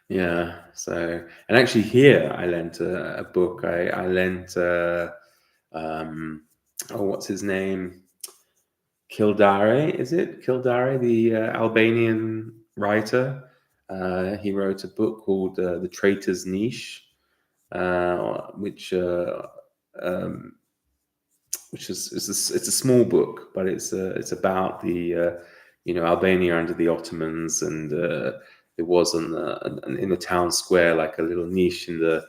Speaker 1: Yeah. So, and actually here I lent a book. I lent, what's his name? Kildare, is it? Kildare, the Albanian writer. He wrote a book called The Traitor's Niche, which is it's a small book, but it's about the Albania under the Ottomans, and there was in the town square like a little niche in the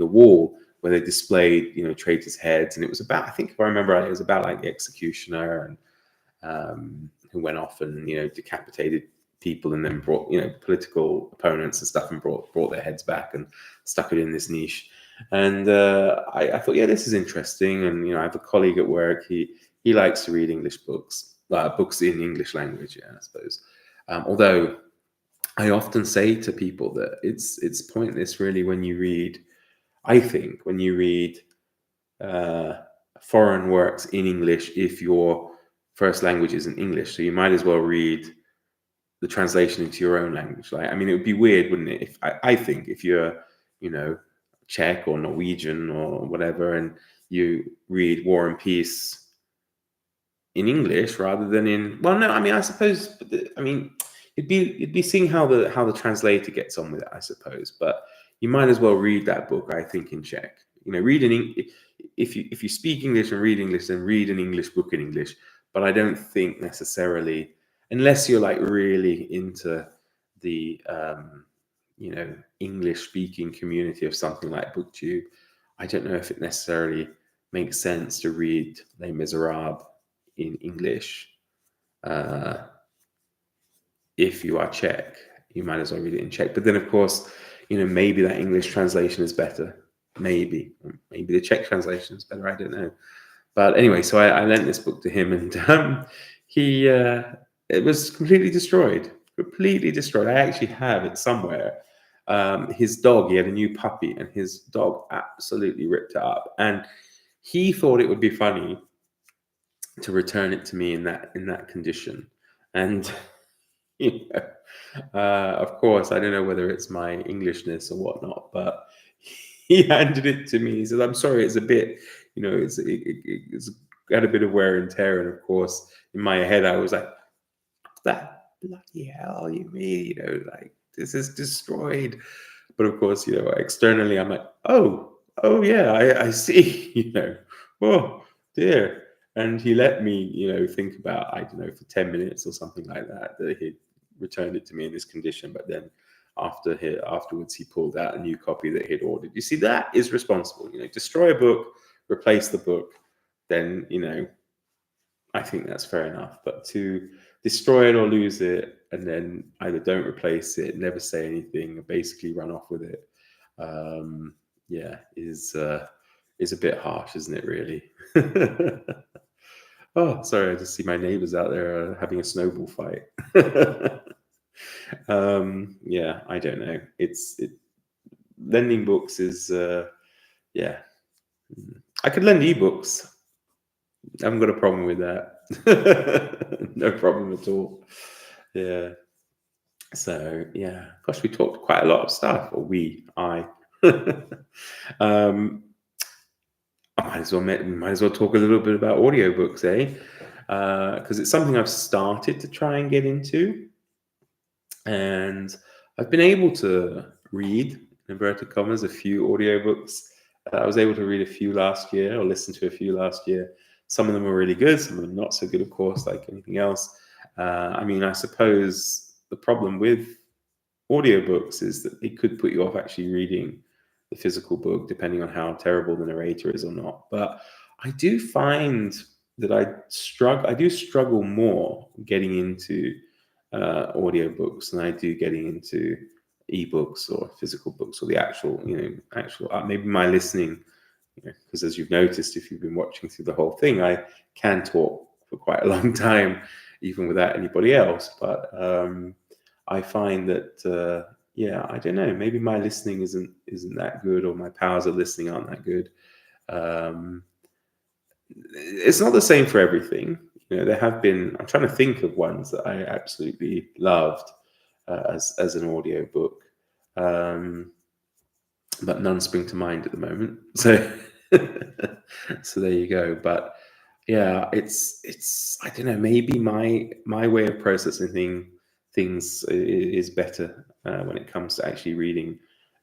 Speaker 1: wall where they displayed traitors' heads, and it was about, I think if I remember right, it was about like the executioner and who went off and decapitated people, and then brought political opponents and stuff, and brought their heads back and stuck it in this niche. And I thought, this is interesting. And I have a colleague at work. He likes to read English books, books in English language. I suppose. Although I often say to people that it's pointless, really, when you read. I think when you read foreign works in English, if your first language isn't English, so you might as well read the translation into your own language. Like, I mean, it would be weird, wouldn't it? If I think if you're, Czech or Norwegian or whatever, and you read War and Peace in English rather than in, well, no, I mean, I suppose, it'd be seeing how the translator gets on with it, I suppose. But you might as well read that book, I think, in Czech. If you speak English and read English, then read an English book in English. But I don't think necessarily, unless you're like really into the English-speaking community of something like BookTube, I don't know if it necessarily makes sense to read Les Miserables in English. If you are Czech, you might as well read it in Czech. But then, of course, maybe that English translation is better. Maybe the Czech translation is better. I don't know. But anyway, so I lent this book to him, and he it was completely destroyed. I actually have it somewhere. His dog, he had a new puppy, and his dog absolutely ripped it up. And he thought it would be funny to return it to me in that condition. And you know, of course, I don't know whether it's my Englishness or whatnot, but he handed it to me. He said, "I'm sorry, it's a bit, it's got a bit of wear and tear." And of course, in my head, I was like, "That bloody hell, you mean? Like this is destroyed." But of course, externally, I'm like, "Oh yeah, I see." Oh dear. And he let me, think about, I don't know, for 10 minutes or something like that he returned it to me in this condition. But then afterwards, he pulled out a new copy that he'd ordered. You see, that is responsible. Destroy a book, replace the book, then, I think that's fair enough. But to destroy it or lose it and then either don't replace it, never say anything, or basically run off with it, yeah, is a bit harsh, isn't it? Really. Oh, sorry, I just see my neighbors out there having a snowball fight. Yeah, I don't know. Lending books is, yeah. I could lend ebooks. I haven't got a problem with that. No problem at all. Yeah. So yeah, gosh, we talked quite a lot of stuff, or I. um, I might as well talk a little bit about audiobooks, eh? Because it's something I've started to try and get into, and I've been able to read, in inverted commas, a few audiobooks. I was able to read a few last year, or listen to a few last year. Some of them were really good, some of them not so good, of course, like anything else. I mean, I suppose the problem with audiobooks is that it could put you off actually reading the physical book, depending on how terrible the narrator is or not. But I do find that I do struggle more getting into audiobooks than I do getting into ebooks or physical books, or the actual maybe my listening, because as you've noticed, if you've been watching through the whole thing, I can talk for quite a long time even without anybody else. But I find that yeah, I don't know, maybe my listening isn't that good, or my powers of listening aren't that good. It's not the same for everything. There have been, I'm trying to think of ones that I absolutely loved as an audio book, but none spring to mind at the moment. So so there you go. But yeah, it's I don't know, maybe my way of processing things is better when it comes to actually reading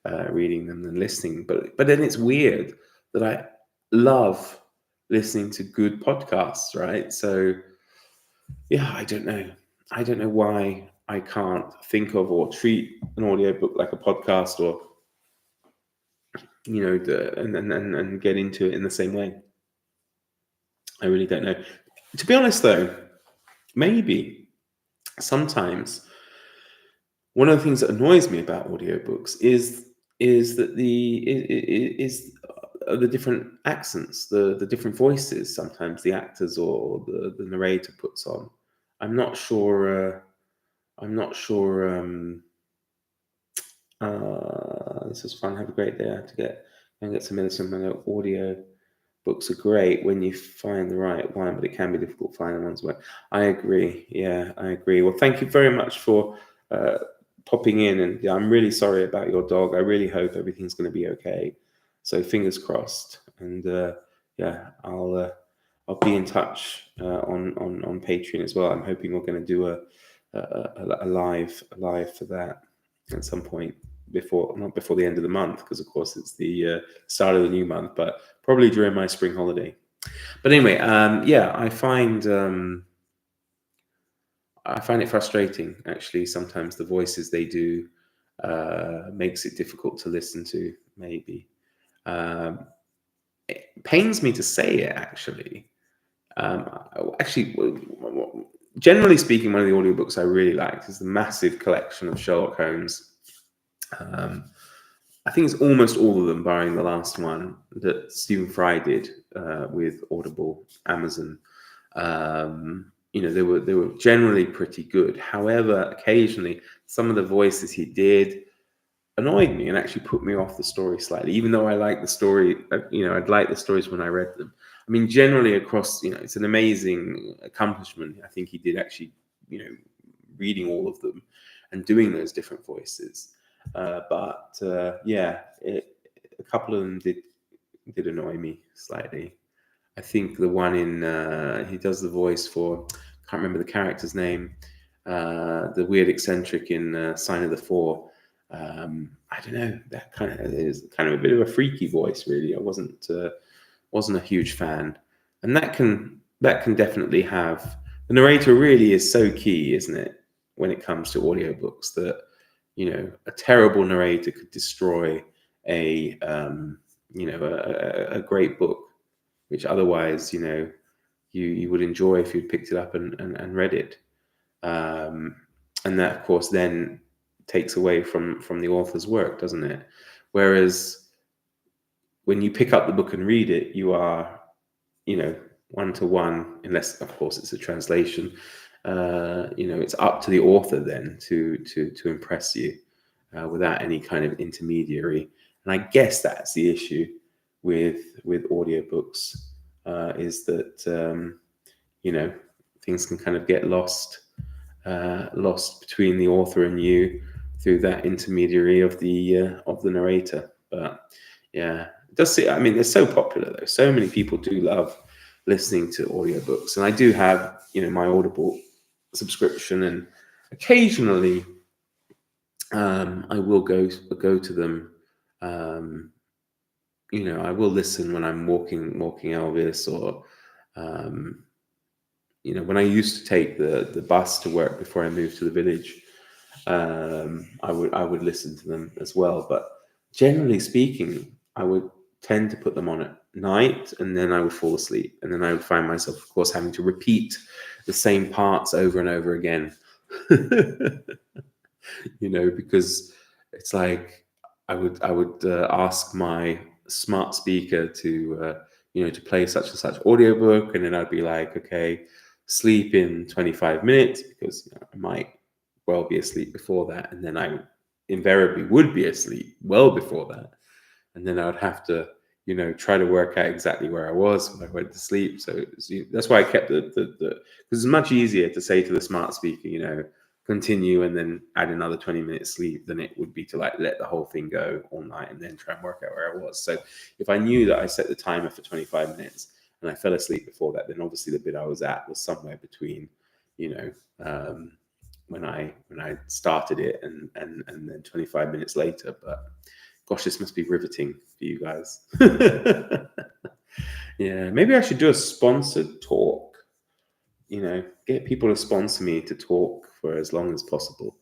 Speaker 1: them than listening. But then it's weird that I love listening to good podcasts, right? So yeah, I don't know why I can't think of or treat an audiobook like a podcast, or and get into it in the same way. I really don't know. To be honest, though, maybe sometimes one of the things that annoys me about audiobooks is that the different accents, the different voices. Sometimes the actors or the narrator puts on. I'm not sure. I'm not sure. This was fun. Have a great day. I have to get some medicine. I know audio books are great when you find the right one, but it can be difficult finding ones where. I agree. Yeah, I agree. Well, thank you very much for popping in, and yeah, I'm really sorry about your dog. I really hope everything's going to be okay. So fingers crossed. And yeah, I'll be in touch on Patreon as well. I'm hoping we're going to do a live for that at some point not before the end of the month, because of course it's the start of the new month, but probably during my spring holiday. But anyway, yeah, I find it frustrating, actually. Sometimes the voices they do makes it difficult to listen to, maybe. It pains me to say it, actually. Actually, generally speaking, one of the audiobooks I really liked is the massive collection of Sherlock Holmes. I think it's almost all of them, barring the last one that Stephen Fry did with Audible, Amazon. They were generally pretty good. However, occasionally some of the voices he did annoyed me and actually put me off the story slightly. Even though I like the story, I'd like the stories when I read them. I mean, generally across, it's an amazing accomplishment. I think he did actually, reading all of them and doing those different voices. Yeah, a couple of them did annoy me slightly. I think the one in he does the voice for, can't remember the character's name, the weird eccentric in Sign of the Four. I don't know. That kind of is kind of a bit of a freaky voice, really. I wasn't a huge fan, and that can definitely have, the narrator really is so key, isn't it, when it comes to audiobooks, that a terrible narrator could destroy a a great book, which otherwise you would enjoy if you'd picked it up and read it. And that, of course, then takes away from the author's work, doesn't it? Whereas when you pick up the book and read it, you are, one-to-one, unless, of course, it's a translation. It's up to the author then to impress you without any kind of intermediary. And I guess that's the issue with audiobooks, is that things can kind of get lost between the author and you through that intermediary of the narrator. But yeah, it does see. I mean, they're so popular though. So many people do love listening to audiobooks, and I do have my Audible subscription, and occasionally I will go to them. I will listen when I'm walking Elvis, or when I used to take the bus to work before I moved to the village, I would listen to them as well. But generally speaking, I would tend to put them on at night, and then I would fall asleep, and then I would find myself, of course, having to repeat the same parts over and over again. Because it's like I would ask my smart speaker to to play such and such audiobook, and then I'd be like, okay, sleep in 25 minutes, because I might well be asleep before that, and then I invariably would be asleep well before that, and then I would have to try to work out exactly where I was when I went to sleep. So that's why I kept because it's much easier to say to the smart speaker, continue and then add another 20 minutes sleep than it would be to let the whole thing go all night and then try and work out where I was. So if I knew that I set the timer for 25 minutes and I fell asleep before that, then obviously the bit I was at was somewhere between, when I started it and then 25 minutes later. But gosh, this must be riveting for you guys. Yeah, maybe I should do a sponsored talk. Get people to sponsor me to talk for as long as possible.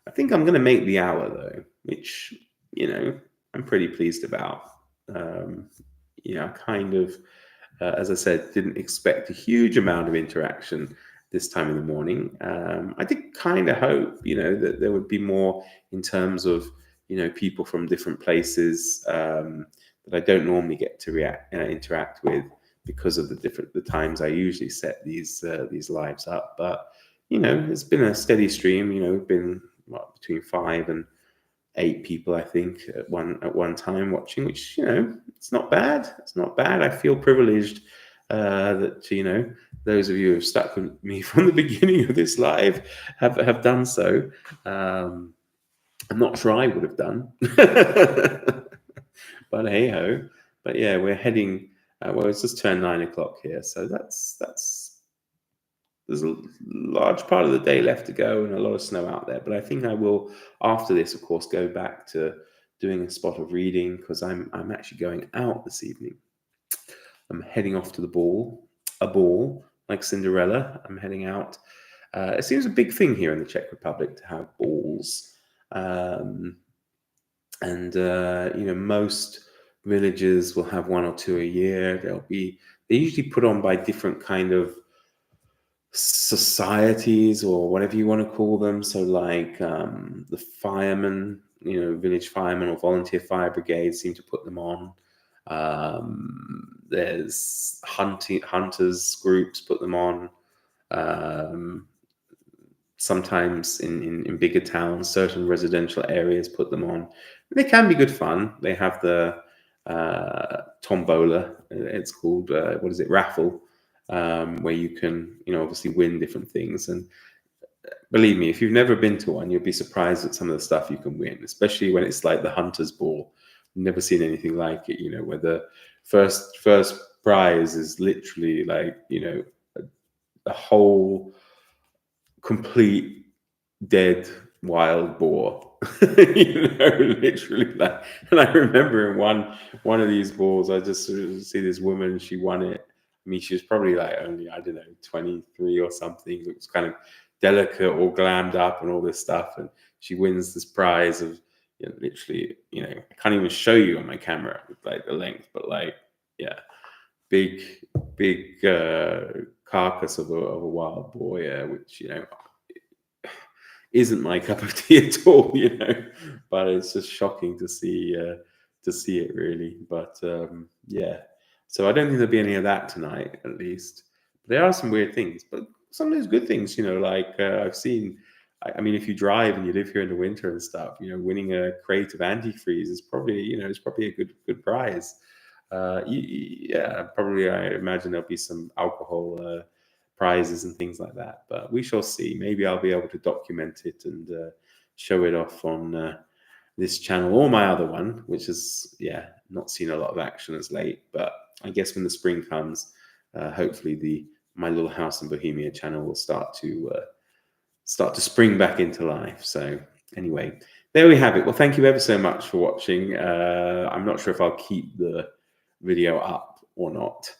Speaker 1: I think I'm going to make the hour though, which I'm pretty pleased about. Kind of, as I said, didn't expect a huge amount of interaction this time in the morning. I did kind of hope, that there would be more in terms of, people from different places that I don't normally get to interact with, because of the times I usually set these lives up. But it's been a steady stream. We've been between 5 and 8 people, I think, at one time watching, which it's not bad. It's not bad. I feel privileged that those of you who have stuck with me from the beginning of this live have done so. I'm not sure I would have done, but hey ho. But yeah, we're heading. It's just turned 9 o'clock here, so that's there's a large part of the day left to go and a lot of snow out there. But I think I will, after this, of course, go back to doing a spot of reading, because I'm actually going out this evening. I'm heading off to a ball like Cinderella. I'm heading out. It seems a big thing here in the Czech Republic to have balls, most villages will have 1 or 2 a year. They usually put on by different kind of societies, or whatever you want to call them. So like the firemen, village firemen or volunteer fire brigades seem to put them on. There's hunters groups put them on. Sometimes in bigger towns, certain residential areas put them on. They can be good fun. They have the tombola, it's called, what is it, raffle, where you can, obviously win different things. And believe me, if you've never been to one, you'll be surprised at some of the stuff you can win, especially when it's like the hunter's ball. Never seen anything like it, where the first prize is literally like, a whole complete dead wild boar. Literally like. And I remember in one of these balls, I just sort of see this woman, she won it. I mean, she was probably like only, I don't know, 23 or something. It was kind of delicate, all glammed up and all this stuff, and she wins this prize of, literally, I can't even show you on my camera with like the length, but like, yeah, big carcass of a wild boar, yeah, which isn't my cup of tea at all, but it's just shocking to see it, really. But yeah, so I don't think there'll be any of that tonight, at least. There are some weird things, but sometimes good things, like I've seen. I mean, if you drive and you live here in the winter and stuff, winning a crate of antifreeze is probably, it's probably a good prize. Yeah, probably. I imagine there'll be some alcohol prizes and things like that, but we shall see. Maybe I'll be able to document it and show it off on this channel or my other one, which has, not seen a lot of action as late. But I guess when the spring comes, hopefully my little house in Bohemia channel will start to spring back into life. So anyway, there we have it. Well, thank you ever so much for watching. I'm not sure if I'll keep the video up or not.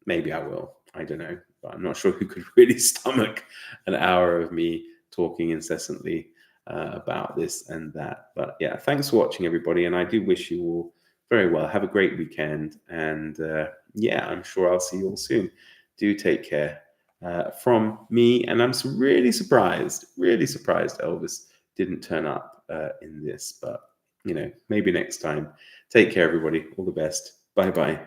Speaker 1: Maybe I will. I don't know. But I'm not sure who could really stomach an hour of me talking incessantly about this and that. But yeah, thanks for watching, everybody. And I do wish you all very well. Have a great weekend. And yeah, I'm sure I'll see you all soon. Do take care. From me, and I'm really surprised Elvis didn't turn up in this, but maybe next time. Take care, everybody. All the best. Bye bye.